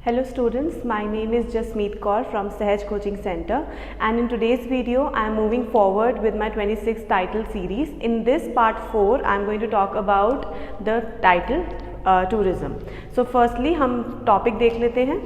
Hello students, my name is Jasmeet Kaur from Sahaj Coaching Center, and in today's video I am moving forward with my 26 title series. In this part 4 I am going to talk about the title tourism. So firstly हम topic देख लेते हैं.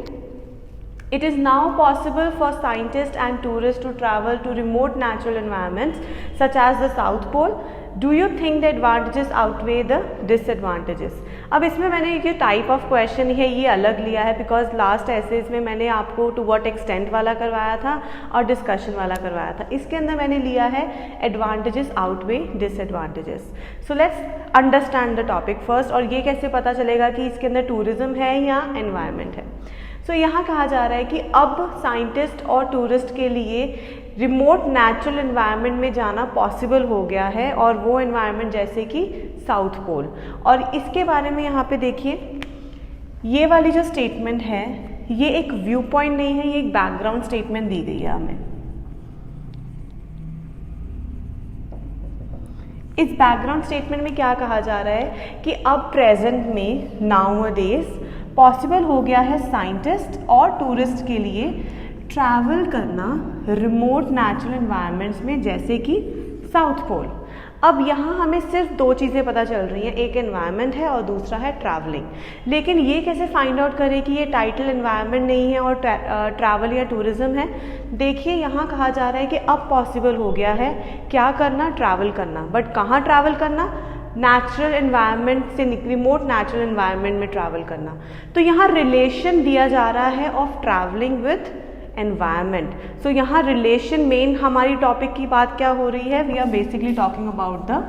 It is now possible for scientists and tourists to travel to remote natural environments such as the South Pole. Do you think the advantages outweigh the disadvantages? अब इसमें मैंने ये type of question है ये अलग लिया है बिकॉज लास्ट एसेज में मैंने आपको टू व्हाट एक्सटेंट वाला करवाया था और डिस्कशन वाला करवाया था. इसके अंदर मैंने लिया है advantages outweigh disadvantages. So let's understand the topic first. और ये कैसे पता चलेगा कि इसके अंदर टूरिज्म है या एनवायरनमेंट है. सो यहाँ कहा जा रहा है कि अब साइंटिस्ट और टूरिस्ट के लिए रिमोट नेचुरल एनवायरनमेंट में जाना पॉसिबल हो गया है, और वो एनवायरनमेंट जैसे कि साउथ पोल. और इसके बारे में यहाँ पे देखिए, ये वाली जो स्टेटमेंट है ये एक व्यू पॉइंट नहीं है, ये एक बैकग्राउंड स्टेटमेंट दी गई है हमें. इस बैकग्राउंड स्टेटमेंट में क्या कहा जा रहा है कि अब प्रेजेंट में नाउअडेज पॉसिबल हो गया है साइंटिस्ट और टूरिस्ट के लिए ट्रैवल करना रिमोट नेचुरल एनवायरनमेंट्स में जैसे कि साउथ पोल. अब यहाँ हमें सिर्फ दो चीज़ें पता चल रही हैं, एक एनवायरनमेंट है और दूसरा है ट्रैवलिंग. लेकिन ये कैसे फाइंड आउट करें कि ये टाइटल एनवायरनमेंट नहीं है और ट्रैवल या टूरिज्म है. देखिए यहाँ कहा जा रहा है कि अब पॉसिबल हो गया है क्या करना, ट्रैवल करना. बट कहाँ ट्रैवल करना? नेचुरल एनवायरनमेंट से रिमोट नेचुरल एनवायरनमेंट में ट्रैवल करना. तो यहाँ रिलेशन दिया जा रहा है ऑफ ट्रैवलिंग विथ एनवायरनमेंट. सो यहाँ रिलेशन मेन हमारी टॉपिक की बात क्या हो रही है, we are basically talking about the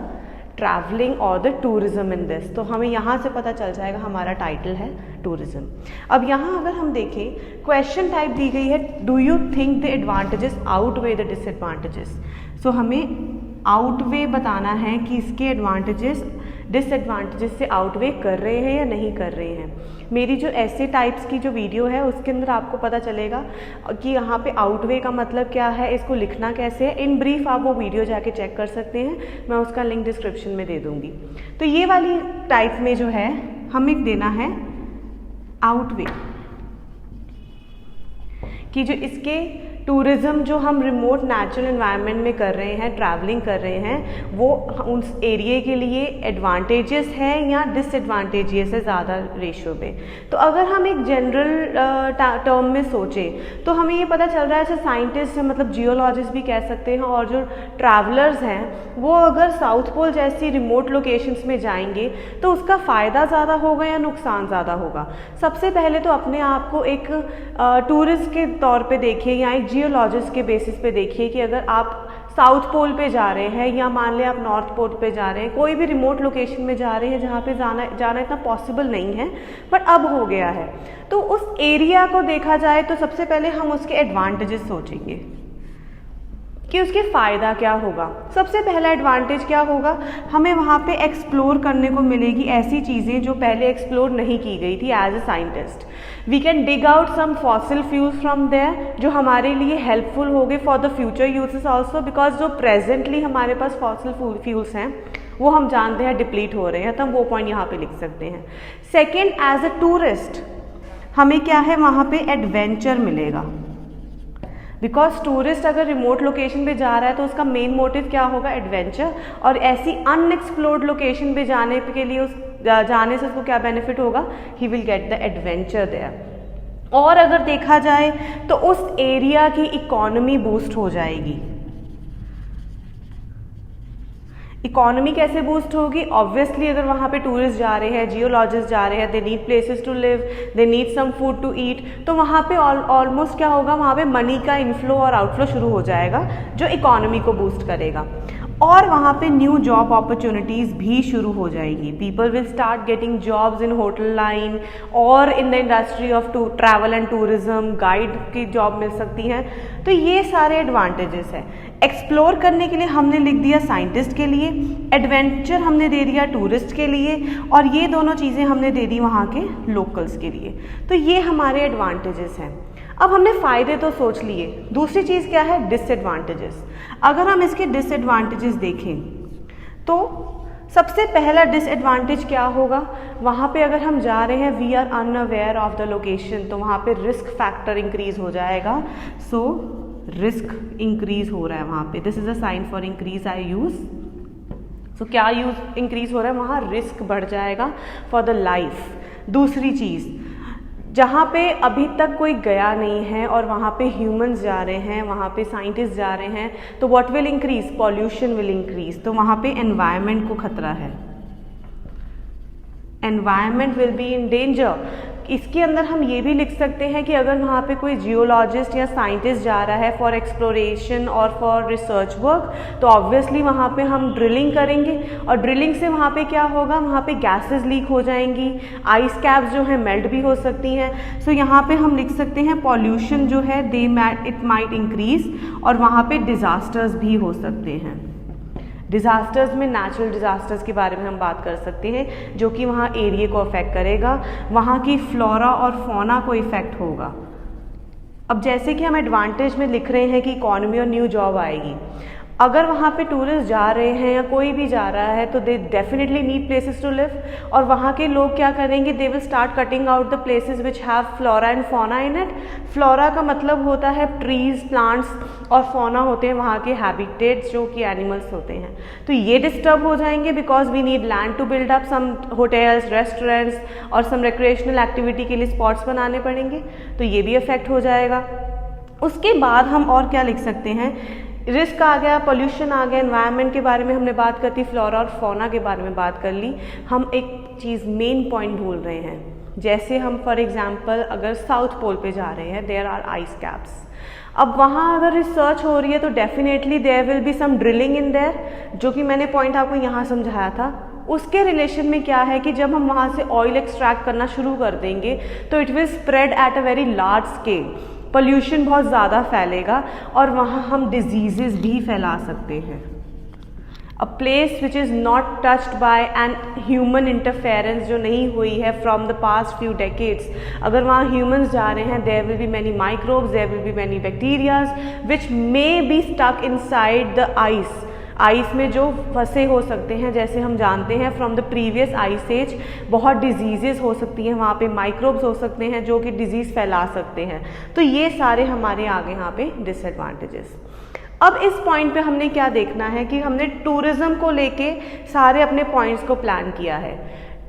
travelling और द टूरिज्म इन दिस. तो हमें यहाँ से पता चल जाएगा हमारा टाइटल है टूरिज्म. अब यहाँ अगर हम देखें, क्वेश्चन टाइप दी गई है do you think the advantages outweigh the disadvantages. So हमें आउटवे बताना है कि इसके एडवांटेजेस डिसएडवांटेजेस से आउटवे कर रहे हैं या नहीं कर रहे हैं. मेरी जो ऐसे टाइप्स की जो वीडियो है उसके अंदर आपको पता चलेगा कि यहाँ पे आउटवे का मतलब क्या है, इसको लिखना कैसे है. इन ब्रीफ आप वो वीडियो जाके चेक कर सकते हैं, मैं उसका लिंक डिस्क्रिप्शन में दे दूँगी. तो ये वाली टाइप में जो है हमें देना है आउटवे कि जो इसके टूरिज्म जो हम रिमोट नेचुरल एनवायरनमेंट में कर रहे हैं, ट्रैवलिंग कर रहे हैं, वो उस एरिया के लिए एडवांटेजेस है या डिसएडवांटेजेस है ज़्यादा रेशो में. तो अगर हम एक जनरल टर्म में सोचें तो हमें ये पता चल रहा है जैसे साइंटिस्ट हैं, मतलब जियोलॉजिस्ट भी कह सकते हैं, और जो ट्रैवलर्स हैं वो अगर साउथ पोल जैसी रिमोट लोकेशंस में जाएंगे तो उसका फ़ायदा ज़्यादा होगा या नुकसान ज़्यादा होगा. सबसे पहले तो अपने आप को एक टूरिस्ट के तौर पे देखिए या एक जियोलॉजिस्ट के बेसिस पे देखिए कि अगर आप साउथ पोल पे जा रहे हैं या मान लें आप नॉर्थ पोल पे जा रहे हैं, कोई भी रिमोट लोकेशन में जा रहे हैं जहाँ पे जाना इतना पॉसिबल नहीं है बट अब हो गया है, तो उस एरिया को देखा जाए तो सबसे पहले हम उसके एडवांटेजेस सोचेंगे कि उसके फ़ायदा क्या होगा. सबसे पहला एडवांटेज क्या होगा, हमें वहाँ पे एक्सप्लोर करने को मिलेगी ऐसी चीज़ें जो पहले एक्सप्लोर नहीं की गई थी. As a scientist we can dig out some fossil fuels from there जो हमारे लिए हेल्पफुल होंगे for the future uses also, because जो प्रेजेंटली हमारे पास फॉसिल फ्यूल्स हैं वो हम जानते हैं डिप्लीट हो रहे हैं, तो हम वो पॉइंट यहाँ पे लिख सकते हैं. सेकेंड, एज अ टूरिस्ट हमें क्या है वहाँ पे एडवेंचर मिलेगा, बिकॉज टूरिस्ट अगर रिमोट लोकेशन पे जा रहा है तो उसका मेन मोटिव क्या होगा, एडवेंचर. और ऐसी अनएक्सप्लोर्ड लोकेशन पे जाने के लिए जाने से उसको क्या बेनिफिट होगा, he will get the adventure there. और अगर देखा जाए तो उस एरिया की इकोनॉमी बूस्ट हो जाएगी. इकोनॉमी कैसे बूस्ट होगी, ऑब्वियसली अगर वहाँ पे टूरिस्ट जा रहे हैं, जियोलॉजिस्ट जा रहे हैं, they need places to live, they need some food to eat, तो वहाँ पे ऑलमोस्ट क्या होगा, वहाँ पे मनी का इनफ्लो और आउटफ्लो शुरू हो जाएगा जो इकोनॉमी को बूस्ट करेगा. और वहाँ पे न्यू जॉब अपॉर्चुनिटीज़ भी शुरू हो जाएगी. People will start getting jobs in hotel line और in the industry of travel and tourism, guide की जॉब मिल सकती हैं. तो ये सारे एडवांटेजेस हैं. एक्सप्लोर करने के लिए हमने लिख दिया साइंटिस्ट के लिए, एडवेंचर हमने दे दिया टूरिस्ट के लिए, और ये दोनों चीज़ें हमने दे दी वहाँ के लोकल्स के लिए. तो ये हमारे एडवांटेजेस हैं. अब हमने फ़ायदे तो सोच लिए, दूसरी चीज़ क्या है, डिसएडवांटेजेस. अगर हम इसके डिसएडवांटेजेस देखें तो सबसे पहला डिसएडवांटेज क्या होगा, वहाँ पे अगर हम जा रहे हैं we are unaware of the location, तो वहाँ पे रिस्क फैक्टर इंक्रीज हो जाएगा। सो रिस्क इंक्रीज हो रहा है वहाँ पे, this is a sign for increase I use. सो क्या यूज इंक्रीज हो रहा है, वहाँ रिस्क बढ़ जाएगा फॉर द लाइफ। दूसरी चीज़, जहाँ पे अभी तक कोई गया नहीं है और वहाँ पे ह्यूमंस जा रहे हैं, वहाँ पे साइंटिस्ट जा रहे हैं, तो what will increase, pollution will increase, तो वहाँ पे एनवायरनमेंट को खतरा है, environment will be in danger. इसके अंदर हम ये भी लिख सकते हैं कि अगर वहाँ पे कोई जियोलॉजिस्ट या साइंटिस्ट जा रहा है फॉर एक्सप्लोरेशन और फॉर रिसर्च वर्क, तो ऑब्वियसली वहाँ पे हम ड्रिलिंग करेंगे, और ड्रिलिंग से वहाँ पे क्या होगा, वहाँ पे गैसेस लीक हो जाएंगी, आइस कैप्स जो है मेल्ट भी हो सकती हैं। सो यहाँ पे हम लिख सकते हैं पॉल्यूशन जो है इट माइट इंक्रीज, और वहाँ पे डिज़ास्टर्स भी हो सकते हैं। डिज़ास्टर्स में नेचुरल डिज़ास्टर्स के बारे में हम बात कर सकते हैं, जो कि वहाँ एरिया को अफेक्ट करेगा, वहाँ की फ्लोरा और फौना को इफेक्ट होगा। अब जैसे कि हम एडवांटेज में लिख रहे हैं कि इकोनॉमी और न्यू जॉब आएगी, अगर वहाँ पे टूरिस्ट जा रहे हैं या कोई भी जा रहा है तो they definitely need places to live, और वहाँ के लोग क्या करेंगे, they will start cutting out the places which have flora and fauna in it. Flora का मतलब होता है ट्रीज, प्लांट्स, और फौना होते हैं वहाँ के हैबिटेट्स जो कि एनिमल्स होते हैं। तो ये डिस्टर्ब हो जाएंगे because we need land to build up some hotels, restaurants और सम रिक्रिएशनल एक्टिविटी के लिए स्पॉट्स बनाने पड़ेंगे, तो ये भी अफेक्ट हो जाएगा। उसके बाद हम और क्या लिख सकते हैं, रिस्क आ गया, पोल्यूशन आ गया, एनवायरनमेंट के बारे में हमने बात कर दी, फ्लोरा और फौना के बारे में बात कर ली। हम एक चीज़ मेन पॉइंट भूल रहे हैं, जैसे हम फॉर एग्जांपल अगर साउथ पोल पे जा रहे हैं, देयर आर आइस कैप्स। अब वहाँ अगर रिसर्च हो रही है तो definitely there will be some drilling in there, जो कि मैंने पॉइंट आपको यहाँ समझाया था। उसके रिलेशन में क्या है कि जब हम वहाँ से ऑयल एक्सट्रैक्ट करना शुरू कर देंगे तो it will spread at a very large scale, pollution बहुत ज़्यादा फैलेगा और वहाँ हम डिजीज़ेस भी फैला सकते हैं। A place which is not touched by an human interference, जो नहीं हुई है from the past few decades, अगर वहाँ ह्यूमंस जा रहे हैं, there will be many microbes, there will be many bacterias which may be stuck inside the ice. Ice में जो फंसे हो सकते हैं, जैसे हम जानते हैं from the previous ice age बहुत डिजीज़ेस हो सकती हैं, वहाँ पे माइक्रोब्स हो सकते हैं जो कि डिजीज़ फैला सकते हैं। तो ये सारे हमारे आगे यहाँ पे डिसएडवांटेजेस। अब इस पॉइंट पे हमने क्या देखना है कि हमने टूरिज्म को लेके सारे अपने पॉइंट्स को प्लान किया है।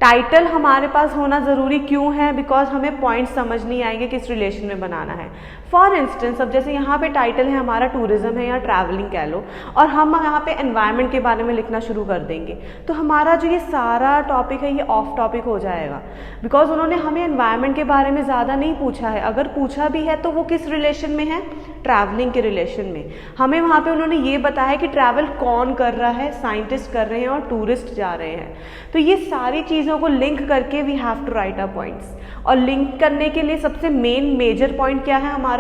टाइटल हमारे पास होना ज़रूरी क्यों है, बिकॉज हमें पॉइंट्स समझ नहीं आएंगे किस रिलेशन में बनाना है। फॉर इंस्टेंस अब जैसे यहाँ पे टाइटल है हमारा टूरिज्म है या ट्रैवलिंग कह लो, और हम यहाँ पे एनवायरनमेंट के बारे में लिखना शुरू कर देंगे, तो हमारा जो ये सारा टॉपिक है ये ऑफ टॉपिक हो जाएगा, बिकॉज उन्होंने हमें एनवायरनमेंट के बारे में ज़्यादा नहीं पूछा है। अगर पूछा भी है तो वो किस रिलेशन में है, ट्रैवलिंग के रिलेशन में। हमें वहाँ पे उन्होंने ये बताया कि ट्रैवल कौन कर रहा है, साइंटिस्ट कर रहे हैं और टूरिस्ट जा रहे हैं। तो ये सारी चीज़ों को लिंक करके we have to write a points, और लिंक करने के लिए सबसे मेन मेजर पॉइंट क्या है हमारा,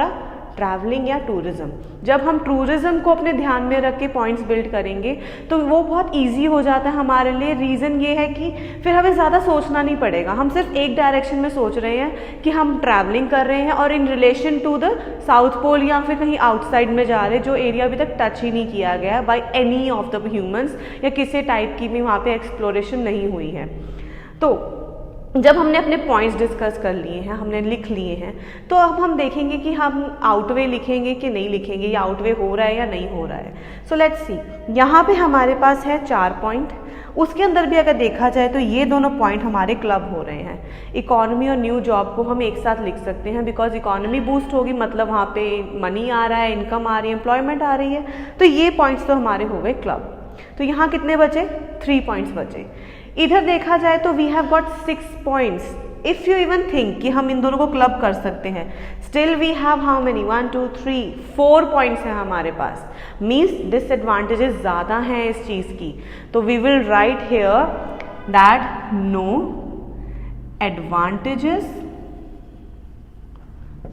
ट्रैवलिंग या टूरिज्म। जब हम टूरिज्म को अपने ध्यान में रख के पॉइंट्स बिल्ड करेंगे तो वो बहुत इजी हो जाता है हमारे लिए। रीज़न ये है कि फिर हमें ज़्यादा सोचना नहीं पड़ेगा, हम सिर्फ एक डायरेक्शन में सोच रहे हैं कि हम ट्रैवलिंग कर रहे हैं और in relation to the south pole या फिर कहीं आउटसाइड में जा रहे हैं जो एरिया अभी तक टच ही नहीं किया गया by any of the humans, या किसी टाइप की भी वहाँ पे एक्सप्लोरेशन नहीं हुई है। तो जब हमने अपने पॉइंट्स डिस्कस कर लिए हैं, हमने लिख लिए हैं, तो अब हम देखेंगे कि हम आउटवे लिखेंगे कि नहीं लिखेंगे, या आउटवे हो रहा है या नहीं हो रहा है। सो लेट्स सी, यहाँ पे हमारे पास है 4 पॉइंट, उसके अंदर भी अगर देखा जाए तो ये दोनों पॉइंट हमारे क्लब हो रहे हैं। इकोनॉमी और न्यू जॉब को हम एक साथ लिख सकते हैं, बिकॉज इकोनॉमी बूस्ट होगी, मतलब वहाँ पे मनी आ रहा है, इनकम आ रही है, एम्प्लॉयमेंट आ रही है, तो ये पॉइंट्स तो हमारे हो गए क्लब। तो यहाँ कितने बचे, 3 पॉइंट्स बचे। इधर देखा जाए तो we have got 6 points. If you even think कि हम इन दोनों को क्लब कर सकते हैं, still we have how many 1 2 3 4 points हैं हमारे पास, मीन्स डिसएडवांटेजेस ज़्यादा हैं इस चीज़ की। तो we will write here that no advantages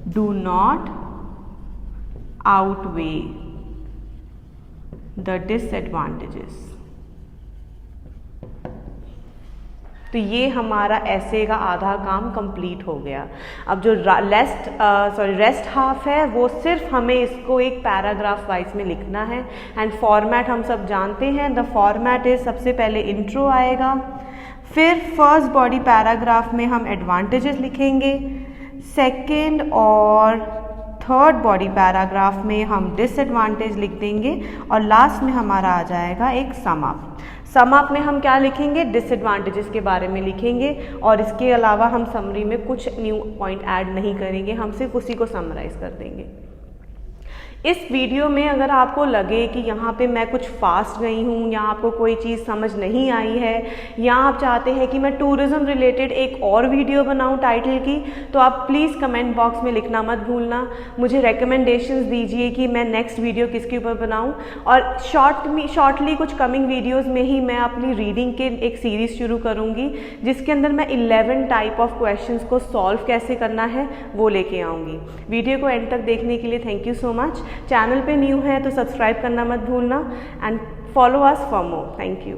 do not outweigh the disadvantages. तो ये हमारा ऐसे का आधा काम कंप्लीट हो गया। अब जो रेस्ट हाफ है वो सिर्फ हमें इसको एक पैराग्राफ वाइज में लिखना है। एंड फॉर्मेट हम सब जानते हैं, द फॉर्मेट इज सबसे पहले इंट्रो आएगा, फिर फर्स्ट बॉडी पैराग्राफ में हम एडवांटेजेस लिखेंगे, सेकेंड और थर्ड बॉडी पैराग्राफ में हम डिसएडवांटेज लिख देंगे और लास्ट में हमारा आ जाएगा एक सम अप में हम क्या लिखेंगे, डिसएडवांटेजेस के बारे में लिखेंगे और इसके अलावा हम समरी में कुछ न्यू पॉइंट ऐड नहीं करेंगे, हम सिर्फ उसी को समराइज कर देंगे। इस वीडियो में अगर आपको लगे कि यहाँ पे मैं कुछ फास्ट गई हूँ या आपको कोई चीज़ समझ नहीं आई है या आप चाहते हैं कि मैं टूरिज़्म रिलेटेड एक और वीडियो बनाऊँ टाइटल की, तो आप प्लीज़ कमेंट बॉक्स में लिखना मत भूलना। मुझे रिकमेंडेशंस दीजिए कि मैं नेक्स्ट वीडियो किसके ऊपर बनाऊँ। और शॉर्टली कुछ कमिंग वीडियोज़ में ही मैं अपनी रीडिंग के एक सीरीज़ शुरू करूँगी जिसके अंदर मैं 11 टाइप ऑफ क्वेश्चंस को सॉल्व कैसे करना है वो लेके आऊँगी। वीडियो को एंड तक देखने के लिए thank you so much. Channel पे न्यू है तो सब्सक्राइब करना मत भूलना and follow us for more. Thank you.